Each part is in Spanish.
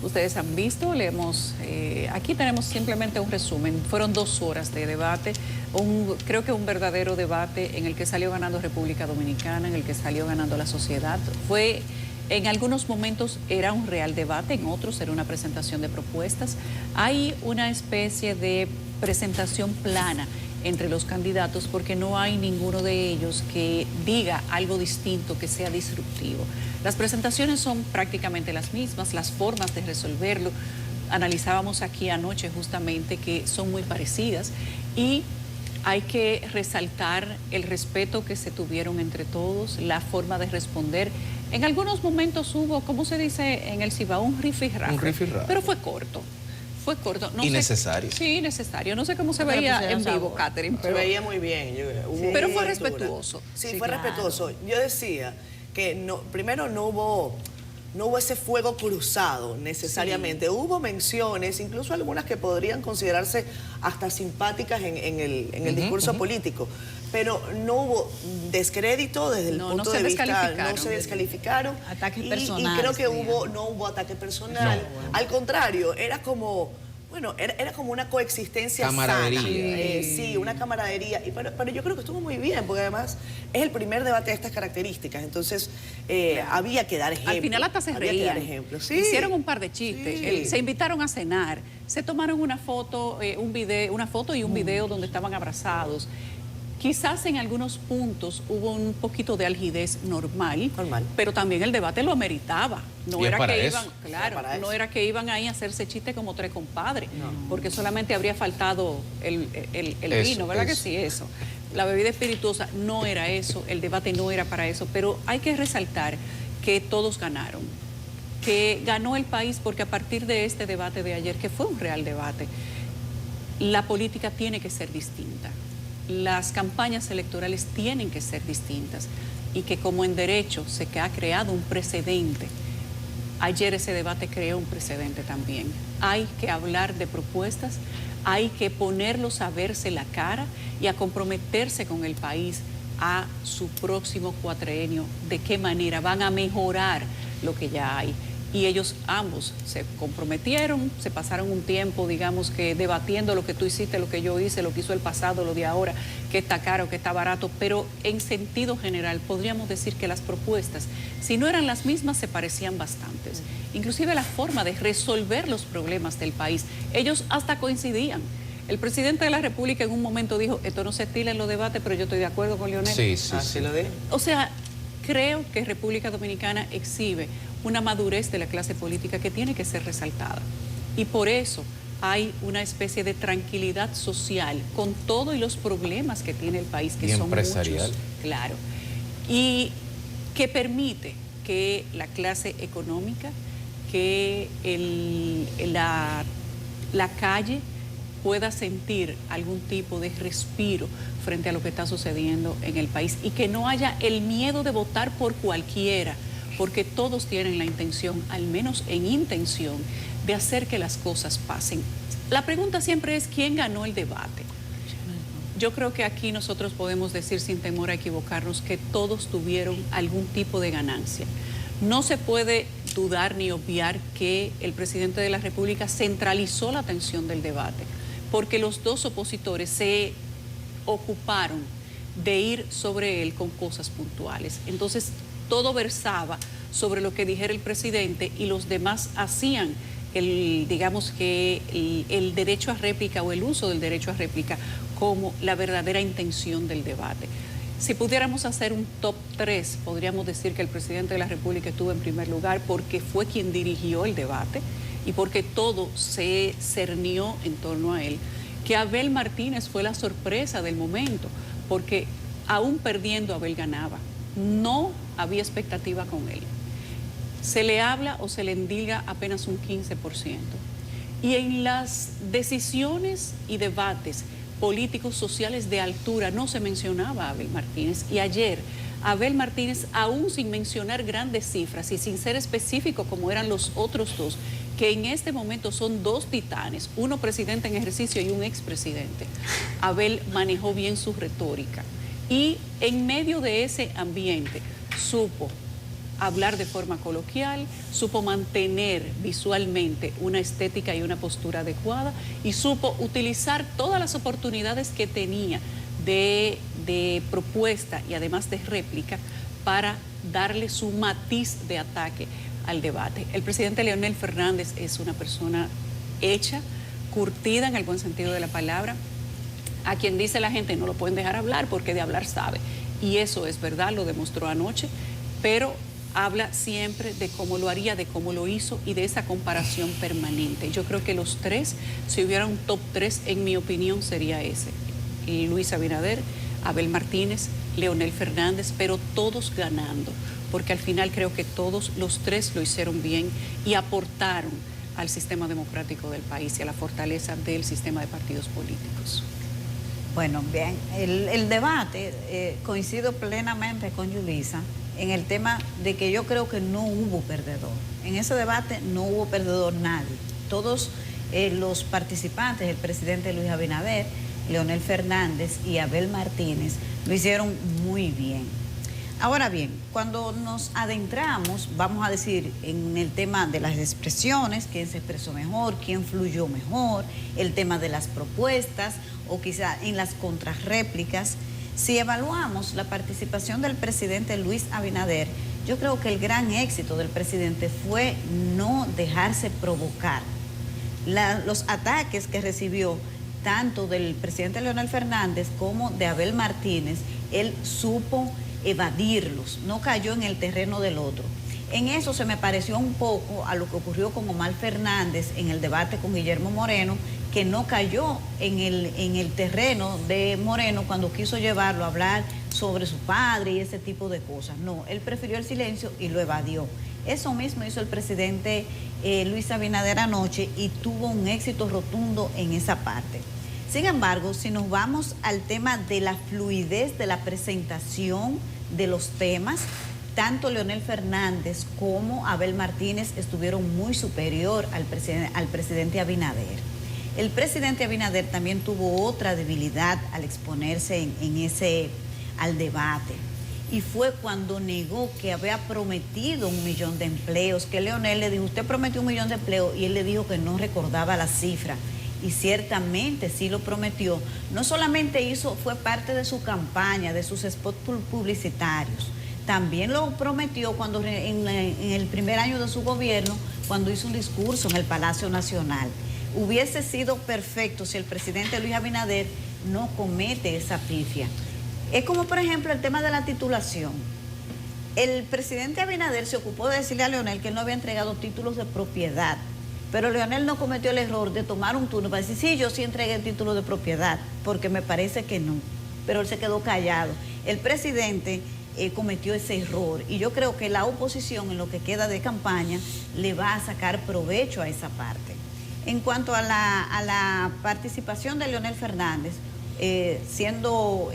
ustedes han visto, aquí tenemos simplemente un resumen. Fueron 2 horas de debate, creo que un verdadero debate en el que salió ganando República Dominicana, en el que salió ganando la sociedad. En algunos momentos era un real debate, en otros era una presentación de propuestas. Hay una especie de presentación plana entre los candidatos porque no hay ninguno de ellos que diga algo distinto, que sea disruptivo. Las presentaciones son prácticamente las mismas, las formas de resolverlo. Analizábamos aquí anoche justamente que son muy parecidas y hay que resaltar el respeto que se tuvieron entre todos, la forma de responder. En algunos momentos hubo, ¿cómo se dice en el Cibao? Un rifirrafe. Un rifirrafe. Pero fue corto. Fue corto. No innecesario. Sí, necesario. No sé cómo se veía en vivo, Catherine. Se veía muy bien. Pero fue respetuoso. Sí, fue respetuoso. Yo decía que primero no hubo ese fuego cruzado necesariamente. Sí. Hubo menciones, incluso algunas que podrían considerarse hasta simpáticas en el discurso político. Pero no hubo descrédito desde el punto de vista, no se descalificaron. Ataques personales. Y creo que no hubo ataque personal. No, bueno. Al contrario, era como, era como una coexistencia camaradería. Sana. Sí, una camaradería. Pero yo creo que estuvo muy bien, porque además es el primer debate de estas características. Entonces, había que dar ejemplos. Al final hasta se reían. Sí. Hicieron un par de chistes. Sí. Se invitaron a cenar. Se tomaron una foto, una foto y un video donde estaban abrazados. Quizás en algunos puntos hubo un poquito de algidez normal, pero también el debate lo ameritaba. No era que iban, claro, no era que iban ahí a hacerse chiste como 3 compadres, porque solamente habría faltado el vino, ¿verdad que sí? Eso. La bebida espirituosa no era eso, el debate no era para eso, pero hay que resaltar que todos ganaron, que ganó el país porque a partir de este debate de ayer, que fue un real debate, la política tiene que ser distinta. Las campañas electorales tienen que ser distintas y que como en derecho se ha creado un precedente, ayer ese debate creó un precedente también. Hay que hablar de propuestas, hay que ponerlos a verse la cara y a comprometerse con el país a su próximo cuatrienio, de qué manera van a mejorar lo que ya hay. Y ellos ambos se comprometieron, se pasaron un tiempo, digamos que debatiendo lo que tú hiciste, lo que yo hice, lo que hizo el pasado, lo de ahora, que está caro, que está barato, pero en sentido general podríamos decir que las propuestas, si no eran las mismas, se parecían bastantes. Inclusive la forma de resolver los problemas del país, ellos hasta coincidían. El presidente de la República en un momento dijo, esto no se estila en los debates, pero yo estoy de acuerdo con Leonel. Sí, sí, sí. Lo de. O sea, creo que República Dominicana exhibe una madurez de la clase política que tiene que ser resaltada. Y por eso hay una especie de tranquilidad social con todo y los problemas que tiene el país, que son empresarial. Muchos, claro, y que permite que la clase económica, que la calle pueda sentir algún tipo de respiro frente a lo que está sucediendo en el país y que no haya el miedo de votar por cualquiera, porque todos tienen la intención, al menos en intención, de hacer que las cosas pasen. La pregunta siempre es, ¿quién ganó el debate? Yo creo que aquí nosotros podemos decir sin temor a equivocarnos que todos tuvieron algún tipo de ganancia. No se puede dudar ni obviar que el presidente de la República centralizó la atención del debate, porque los dos opositores se ocuparon de ir sobre él con cosas puntuales. Entonces, todo versaba sobre lo que dijera el presidente y los demás hacían digamos que el derecho a réplica o el uso del derecho a réplica como la verdadera intención del debate. Si pudiéramos hacer un top 3, podríamos decir que el presidente de la República estuvo en primer lugar porque fue quien dirigió el debate y porque todo se cernió en torno a él. Que Abel Martínez fue la sorpresa del momento, porque aún perdiendo Abel ganaba. No había expectativa con él. Se le habla o se le endilga apenas un 15%. Y en las decisiones y debates políticos sociales de altura no se mencionaba a Abel Martínez. Y ayer, Abel Martínez, aún sin mencionar grandes cifras y sin ser específico como eran los otros dos, que en este momento son 2 titanes, uno presidente en ejercicio y un expresidente, Abel manejó bien su retórica. Y en medio de ese ambiente supo hablar de forma coloquial, supo mantener visualmente una estética y una postura adecuada y supo utilizar todas las oportunidades que tenía de propuesta y además de réplica para darle su matiz de ataque al debate. El presidente Leonel Fernández es una persona hecha, curtida en el buen sentido de la palabra, a quien dice la gente no lo pueden dejar hablar porque de hablar sabe. Y eso es verdad, lo demostró anoche, pero habla siempre de cómo lo haría, de cómo lo hizo y de esa comparación permanente. Yo creo que los tres, si hubiera un top 3, en mi opinión sería ese. Luis Abinader, Abel Martínez, Leonel Fernández, pero todos ganando, porque al final creo que todos los tres lo hicieron bien y aportaron al sistema democrático del país y a la fortaleza del sistema de partidos políticos. Bueno, bien, el debate, coincido plenamente con Yulisa en el tema de que yo creo que no hubo perdedor. En ese debate no hubo perdedor nadie. Todos los participantes, el presidente Luis Abinader, Leonel Fernández y Abel Martínez, lo hicieron muy bien. Ahora bien, cuando nos adentramos, vamos a decir, en el tema de las expresiones, quién se expresó mejor, quién fluyó mejor, el tema de las propuestas o quizá en las contrarréplicas, si evaluamos la participación del presidente Luis Abinader, yo creo que el gran éxito del presidente fue no dejarse provocar. Los ataques que recibió tanto del presidente Leonel Fernández como de Abel Martínez, él supo evadirlos, no cayó en el terreno del otro. En eso se me pareció un poco a lo que ocurrió con Omar Fernández en el debate con Guillermo Moreno, que no cayó en el terreno de Moreno cuando quiso llevarlo a hablar sobre su padre y ese tipo de cosas. No, él prefirió el silencio y lo evadió. Eso mismo hizo el presidente Luis Abinader anoche y tuvo un éxito rotundo en esa parte. Sin embargo, si nos vamos al tema de la fluidez de la presentación de los temas, tanto Leonel Fernández como Abel Martínez estuvieron muy superior al presidente Abinader. El presidente Abinader también tuvo otra debilidad al exponerse al debate. Y fue cuando negó que había prometido 1 millón de empleos, que Leonel le dijo, usted prometió 1 millón de empleos, y él le dijo que no recordaba la cifra. Y ciertamente sí lo prometió. No solamente fue parte de su campaña, de sus spots publicitarios, también lo prometió cuando en el primer año de su gobierno, cuando hizo un discurso en el Palacio Nacional. Hubiese sido perfecto si el presidente Luis Abinader no comete esa pifia. Es como, por ejemplo, el tema de la titulación. El presidente Abinader se ocupó de decirle a Leonel que él no había entregado títulos de propiedad, pero Leonel no cometió el error de tomar un turno para decir, sí, yo sí entregué el título de propiedad, porque me parece que no, pero él se quedó callado. El presidente cometió ese error y yo creo que la oposición en lo que queda de campaña le va a sacar provecho a esa parte. En cuanto a la participación de Leonel Fernández, siendo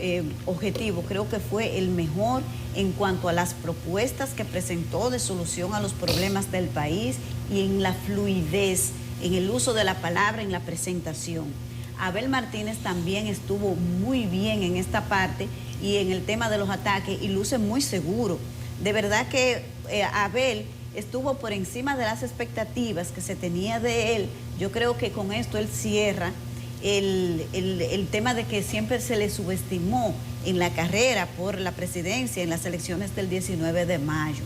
objetivo, creo que fue el mejor en cuanto a las propuestas que presentó de solución a los problemas del país y en la fluidez, en el uso de la palabra, en la presentación. Abel Martínez también estuvo muy bien en esta parte y en el tema de los ataques y luce muy seguro. De verdad que Abel estuvo por encima de las expectativas que se tenía de él. Yo creo que con esto él cierra el tema de que siempre se le subestimó en la carrera por la presidencia en las elecciones del 19 de mayo.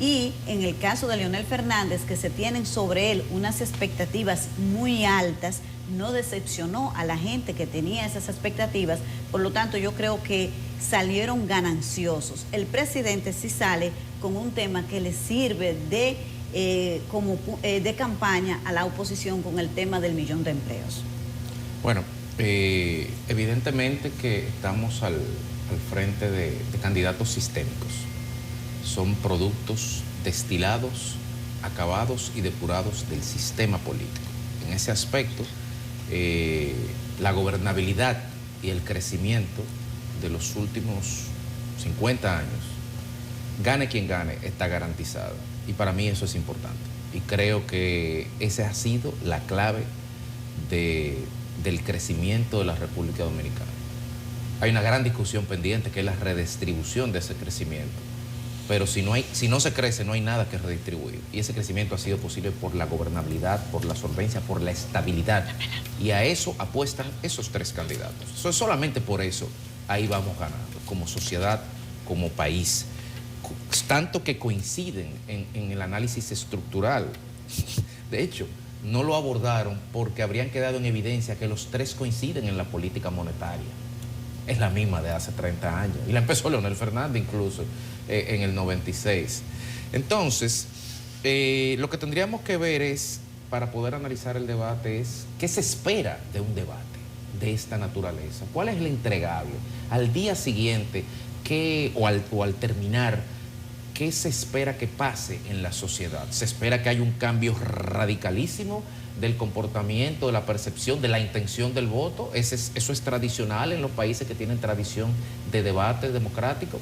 Y en el caso de Leonel Fernández, que se tienen sobre él unas expectativas muy altas, no decepcionó a la gente que tenía esas expectativas, por lo tanto yo creo que salieron gananciosos. El presidente sí sale con un tema que le sirve de campaña a la oposición con el tema del 1 millón de empleos. Bueno, evidentemente que estamos al frente de candidatos sistémicos. Son productos destilados, acabados y depurados del sistema político. En ese aspecto, la gobernabilidad y el crecimiento de los últimos 50 años, gane quien gane, está garantizado. Y para mí eso es importante. Y creo que esa ha sido la clave del crecimiento de la República Dominicana. Hay una gran discusión pendiente que es la redistribución de ese crecimiento. Pero si no se crece, no hay nada que redistribuir. Y ese crecimiento ha sido posible por la gobernabilidad, por la solvencia, por la estabilidad. Y a eso apuestan esos tres candidatos. Solamente por eso ahí vamos ganando, como sociedad, como país. Tanto que coinciden en el análisis estructural. De hecho, no lo abordaron porque habrían quedado en evidencia que los tres coinciden en la política monetaria. Es la misma de hace 30 años. Y la empezó Leonel Fernández incluso en el 96. Entonces, lo que tendríamos que ver es, para poder analizar el debate, es qué se espera de un debate de esta naturaleza. ¿Cuál es el entregable? Al día siguiente, o al terminar, ¿qué se espera que pase en la sociedad? ¿Se espera que haya un cambio radicalísimo del comportamiento, de la percepción, de la intención del voto? ¿Eso es tradicional en los países que tienen tradición de debate democrático?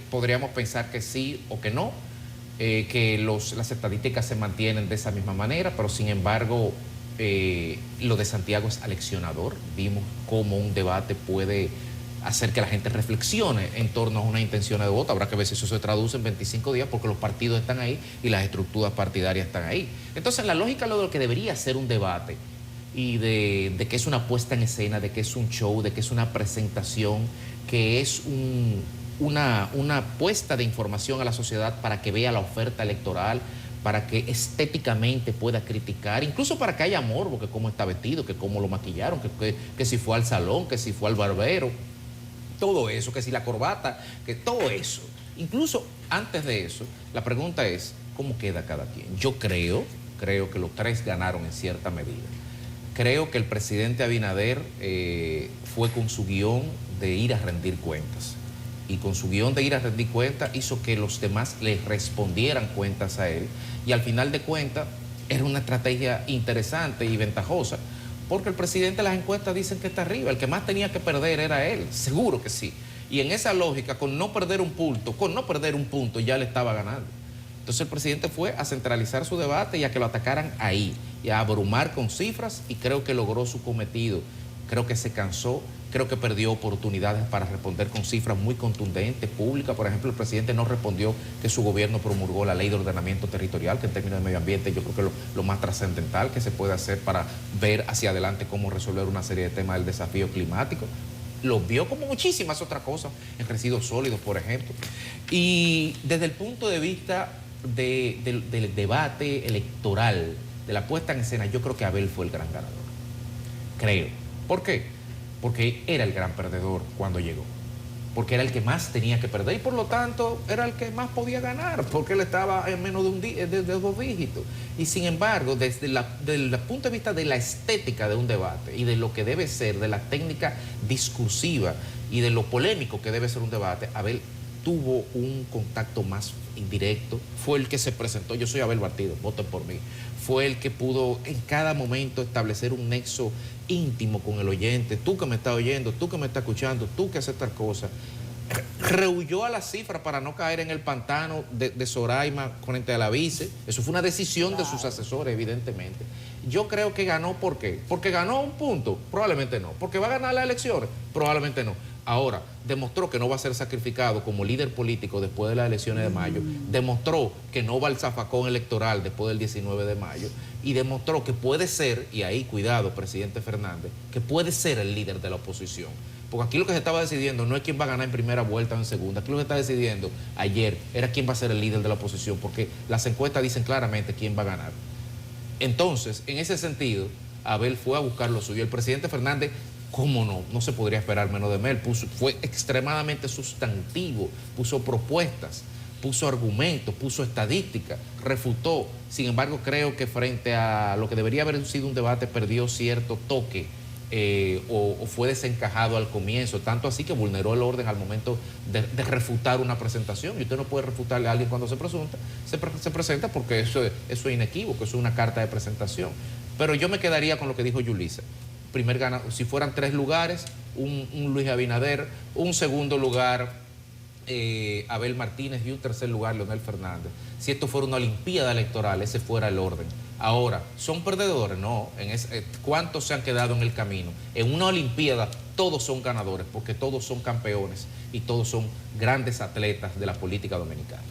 Podríamos pensar que sí o que no, que las estadísticas se mantienen de esa misma manera, pero sin embargo lo de Santiago es aleccionador. Vimos cómo un debate puede hacer que la gente reflexione en torno a una intención de voto. Habrá que ver si eso se traduce en 25 días, porque los partidos están ahí y las estructuras partidarias están ahí. Entonces, la lógica de lo que debería ser un debate y de que es una puesta en escena, de que es un show, de que es una presentación, que es una puesta de información a la sociedad para que vea la oferta electoral, para que estéticamente pueda criticar, incluso para que haya morbo, que cómo está vestido, que cómo lo maquillaron, que si fue al salón, que si fue al barbero. Todo eso, que si la corbata, que todo eso. Incluso antes de eso, la pregunta es, ¿cómo queda cada quien? Yo creo que los tres ganaron en cierta medida. Creo que el presidente Abinader fue con su guión de ir a rendir cuentas. Y con su guión de ir a rendir cuentas hizo que los demás le respondieran cuentas a él. Y al final de cuentas era una estrategia interesante y ventajosa, porque el presidente de las encuestas dicen que está arriba. El que más tenía que perder era él, seguro que sí. Y en esa lógica, con no perder un punto, ya le estaba ganando. Entonces el presidente fue a centralizar su debate y a que lo atacaran ahí, y a abrumar con cifras, y creo que logró su cometido. Creo que se cansó, creo que perdió oportunidades para responder con cifras muy contundentes, públicas. Por ejemplo, el presidente no respondió que su gobierno promulgó la ley de ordenamiento territorial, que en términos de medio ambiente yo creo que es lo más trascendental que se puede hacer para ver hacia adelante cómo resolver una serie de temas del desafío climático. Lo vio como muchísimas otras cosas, en residuos sólidos, por ejemplo. Y desde el punto de vista del debate electoral, de la puesta en escena, yo creo que Abel fue el gran ganador. Creo. ¿Por qué? Porque era el gran perdedor cuando llegó, porque era el que más tenía que perder y por lo tanto era el que más podía ganar, porque él estaba en menos de 2 dígitos. Y sin embargo, desde el punto de vista de la estética de un debate y de lo que debe ser, de la técnica discursiva y de lo polémico que debe ser un debate, Abel tuvo un contacto más indirecto, fue el que se presentó. Yo soy Abel Batido, voten por mí. Fue el que pudo en cada momento establecer un nexo íntimo con el oyente. Tú que me estás oyendo, tú que me estás escuchando, tú que haces tal cosa. Rehuyó a las cifras para no caer en el pantano de Soraima frente a la vice. Eso fue una decisión de sus asesores, evidentemente. Yo creo que ganó, ¿por qué? ¿Porque ganó un punto? Probablemente no. ¿Porque va a ganar las elecciones? Probablemente no. Ahora, demostró que no va a ser sacrificado como líder político después de las elecciones de mayo, demostró que no va al zafacón electoral después del 19 de mayo, y demostró que puede ser, y ahí cuidado, presidente Fernández, que puede ser el líder de la oposición. Porque aquí lo que se estaba decidiendo no es quién va a ganar en primera vuelta o en segunda, aquí lo que se está decidiendo ayer era quién va a ser el líder de la oposición, porque las encuestas dicen claramente quién va a ganar. Entonces, en ese sentido, Abel fue a buscar lo suyo. El presidente Fernández, ¿cómo no? No se podría esperar menos de él. Fue extremadamente sustantivo, puso propuestas, puso argumentos, puso estadísticas, refutó. Sin embargo, creo que frente a lo que debería haber sido un debate, perdió cierto toque o fue desencajado al comienzo, tanto así que vulneró el orden al momento de refutar una presentación. Y usted no puede refutarle a alguien cuando se presenta porque eso es inequívoco, eso es una carta de presentación. Pero yo me quedaría con lo que dijo Yulisa. Primer ganador, si fueran 3 lugares, un Luis Abinader, un segundo lugar Abel Martínez y un tercer lugar Leonel Fernández. Si esto fuera una olimpiada electoral, ese fuera el orden. Ahora, ¿son perdedores? No. ¿Cuántos se han quedado en el camino? En una olimpiada todos son ganadores porque todos son campeones y todos son grandes atletas de la política dominicana.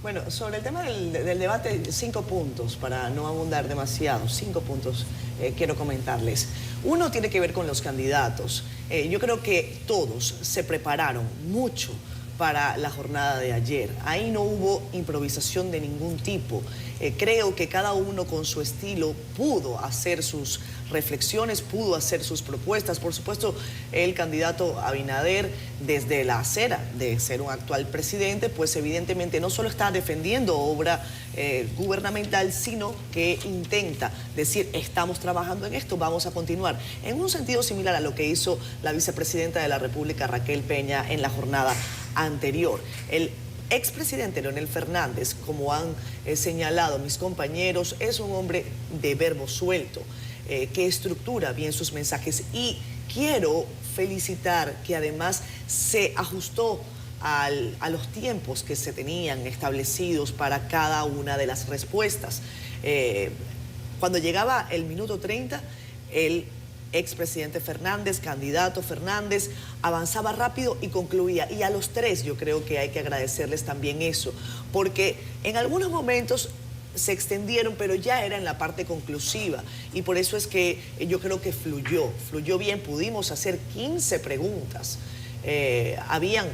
Bueno, sobre el tema del debate, 5 puntos, para no abundar demasiado, 5 puntos quiero comentarles. Uno tiene que ver con los candidatos. Yo creo que todos se prepararon mucho para la jornada de ayer. Ahí no hubo improvisación de ningún tipo. Creo que cada uno con su estilo pudo hacer sus reflexiones, pudo hacer sus propuestas. Por supuesto, el candidato Abinader, desde la acera de ser un actual presidente, pues evidentemente no solo está defendiendo obra gubernamental, sino que intenta decir, estamos trabajando en esto, vamos a continuar. En un sentido similar a lo que hizo la vicepresidenta de la República, Raquel Peña, en la jornada anterior. El expresidente Leonel Fernández, como han señalado mis compañeros, es un hombre de verbo suelto, que estructura bien sus mensajes, y quiero felicitar que además se ajustó a los tiempos que se tenían establecidos para cada una de las respuestas. Cuando llegaba el minuto 30, el expresidente Fernández, candidato Fernández, avanzaba rápido y concluía. Y a los tres yo creo que hay que agradecerles también eso, porque en algunos momentos se extendieron, pero ya era en la parte conclusiva, y por eso es que yo creo que fluyó bien. Pudimos hacer 15 preguntas, habían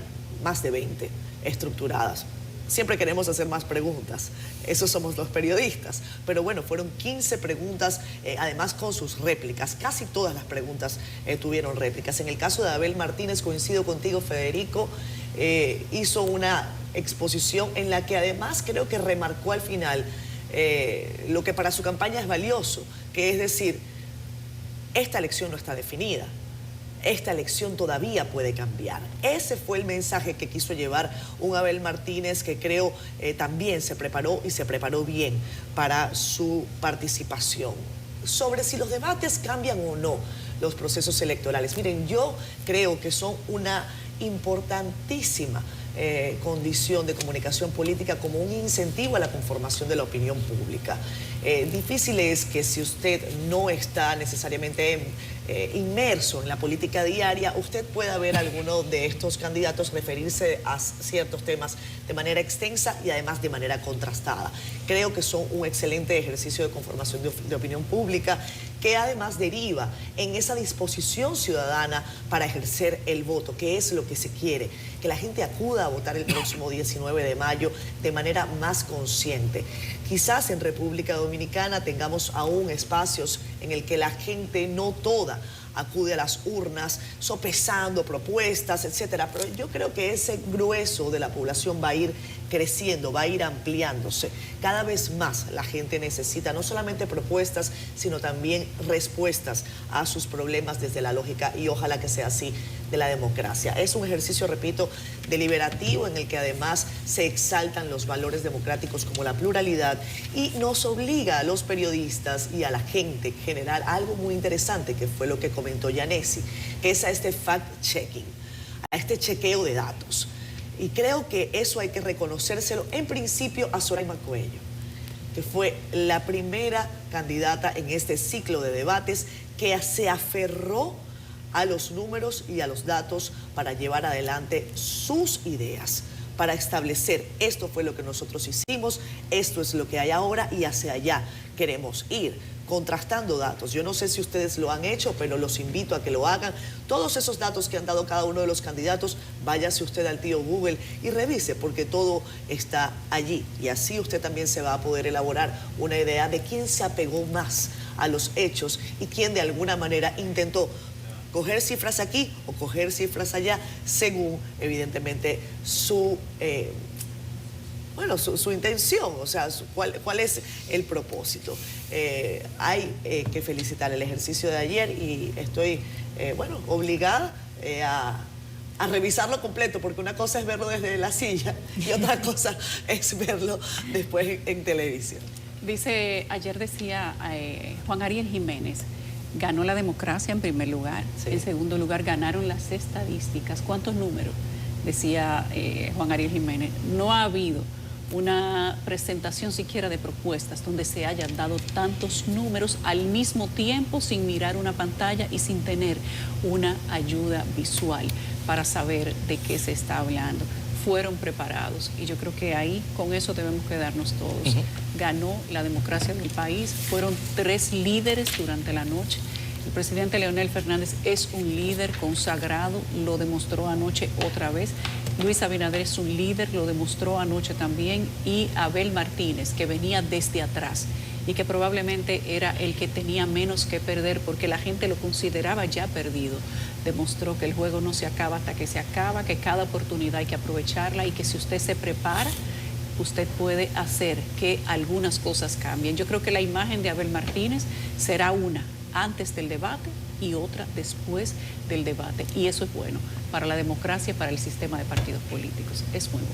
más de 20 estructuradas. Siempre queremos hacer más preguntas, esos somos los periodistas, pero bueno, fueron 15 preguntas, además con sus réplicas. Casi todas las preguntas tuvieron réplicas. En el caso de Abel Martínez, coincido contigo, Federico, hizo una exposición en la que además creo que remarcó al final lo que para su campaña es valioso, que es decir, esta elección no está definida. Esta elección todavía puede cambiar. Ese fue el mensaje que quiso llevar un Abel Martínez, que creo también se preparó, y se preparó bien para su participación. Sobre si los debates cambian o no los procesos electorales. Miren, yo creo que son una importantísima condición de comunicación política, como un incentivo a la conformación de la opinión pública. Difícil es que, si usted no está necesariamente inmerso en la política diaria, usted pueda ver a alguno de estos candidatos referirse a ciertos temas de manera extensa y además de manera contrastada. Creo que son un excelente ejercicio de conformación de opinión pública, que además deriva en esa disposición ciudadana para ejercer el voto, que es lo que se quiere, que la gente acuda a votar el próximo 19 de mayo de manera más consciente. Quizás en República Dominicana tengamos aún espacios en el que la gente no toda acude a las urnas sopesando propuestas, etcétera, pero yo creo que ese grueso de la población va a ir creciendo, va a ir ampliándose. Cada vez más la gente necesita no solamente propuestas, sino también respuestas a sus problemas desde la lógica, y ojalá que sea así, de la democracia. Es un ejercicio, repito, deliberativo, en el que además se exaltan los valores democráticos como la pluralidad, y nos obliga a los periodistas y a la gente en general a algo muy interesante, que fue lo que comentó Yanesi, que es a este fact-checking, a este chequeo de datos. Y creo que eso hay que reconocérselo en principio a Zoraima Coello, que fue la primera candidata en este ciclo de debates que se aferró a los números y a los datos para llevar adelante sus ideas, para establecer: esto fue lo que nosotros hicimos, esto es lo que hay ahora y hacia allá queremos ir, contrastando datos. Yo no sé si ustedes lo han hecho, pero los invito a que lo hagan. Todos esos datos que han dado cada uno de los candidatos, váyase usted al tío Google y revise, porque todo está allí, y así usted también se va a poder elaborar una idea de quién se apegó más a los hechos y quién de alguna manera intentó coger cifras aquí o coger cifras allá, según evidentemente su intención, o sea, cuál es el propósito. Hay que felicitar el ejercicio de ayer, y estoy obligada a revisarlo completo, porque una cosa es verlo desde la silla y otra cosa es verlo después en televisión. Ayer decía Juan Ariel Jiménez, ganó la democracia en primer lugar, sí. En segundo lugar ganaron las estadísticas. ¿Cuántos números? Decía Juan Ariel Jiménez. No ha habido una presentación siquiera de propuestas donde se hayan dado tantos números al mismo tiempo sin mirar una pantalla y sin tener una ayuda visual para saber de qué se está hablando. Fueron preparados y yo creo que ahí con eso debemos quedarnos todos. Ganó la democracia del país, fueron 3 líderes durante la noche. El presidente Leonel Fernández es un líder consagrado, lo demostró anoche otra vez. Luis Abinader es un líder, lo demostró anoche también. Y Abel Martínez, que venía desde atrás y que probablemente era el que tenía menos que perder porque la gente lo consideraba ya perdido, demostró que el juego no se acaba hasta que se acaba, que cada oportunidad hay que aprovecharla y que si usted se prepara, usted puede hacer que algunas cosas cambien. Yo creo que la imagen de Abel Martínez será una antes del debate y otra después del debate. Y eso es bueno para la democracia, para el sistema de partidos políticos. Es muy bueno.